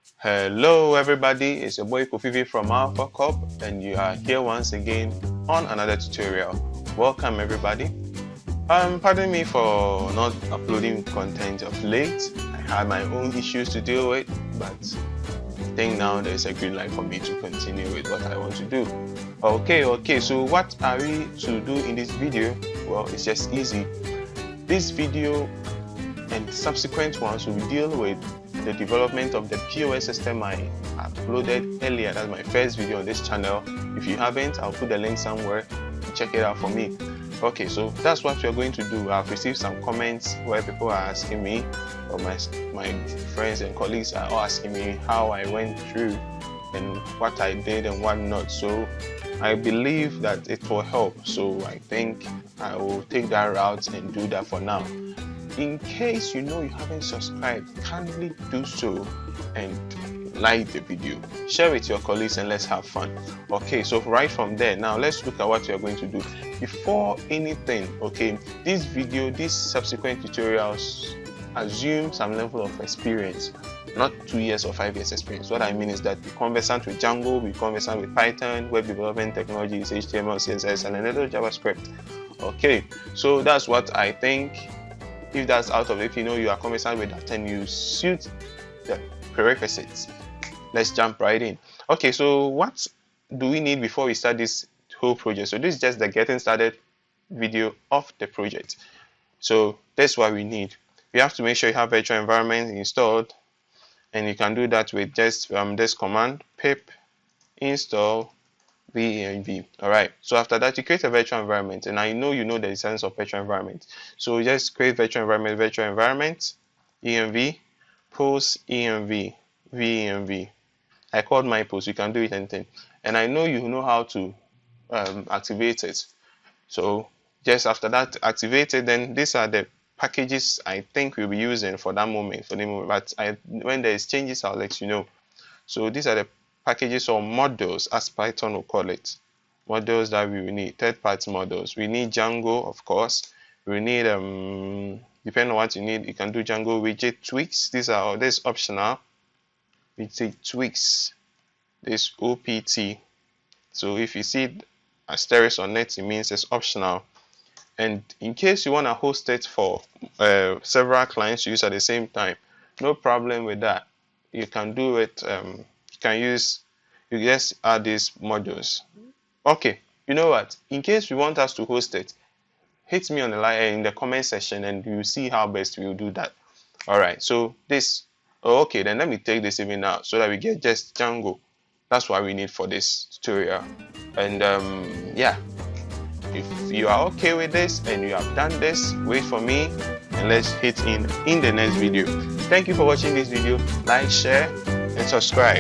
Hello everybody, it's your boy Kofifi from Alpha Corp, and you are here once again on another tutorial. Welcome everybody. Pardon me for not uploading content of late. I had my own issues to deal with, but I think now there's a green light for me to continue with what I want to do. Okay, so what are we to do in this video? Well, it's just easy. This video and subsequent ones will deal with the development of the POS system I uploaded earlier. That's my first video on this channel. If you haven't, I'll put the link somewhere. Check it out for me. Okay, so that's what we're going to do. I've received some comments where people are asking me, or my friends and colleagues are all asking me how I went through and what I did and what not. So I believe that it will help. So I think I will take that route and do that for now. In case you know you haven't subscribed, kindly do so and like the video, share with your colleagues, and let's have fun. Okay, so right from there, now let's look at what we are going to do. Before anything, okay, these subsequent tutorials assume some level of experience, not 2 years or 5 years experience. What I mean is that we're conversant with Django, we're conversant with Python, web development technologies, HTML, CSS, and a little JavaScript. Okay, so that's what I think. If that's out of it, if you know you are conversant with that and you suit the prerequisites, let's jump right in. Okay, so what do we need before we start this whole project? So this is just the getting started video of the project. So that's what we need. You have to make sure you have virtual environment installed, and you can do that with just this command pip install venv. All right, so after that you create a virtual environment, and I know you know the essence of virtual environment. So just create virtual environment env post env venv. I called my post. You can do it anything, and I know you know how to activate it. So just after that activate it, then these are the packages I think we'll be using for that moment, but when there is changes, I'll let you know. So these are the packages or modules, as Python will call it, modules that we will need. Third-party modules. We need Django, of course. We need depending on what you need, you can do Django widget tweaks. This optional. Widget tweaks. This OPT. So if you see asterisk on it, it means it's optional. And in case you want to host it for several clients to use at the same time, no problem with that. You can do it. You just add these modules. Okay, you know what? In case you want us to host it, hit me on the line in the comment section, and you see how best we will do that. All right. So this. Okay, then let me take this even out so that we get just Django. That's what we need for this tutorial. And yeah, if you are okay with this and you have done this, wait for me and let's hit in the next video. Thank you for watching this video. Like, share, and subscribe.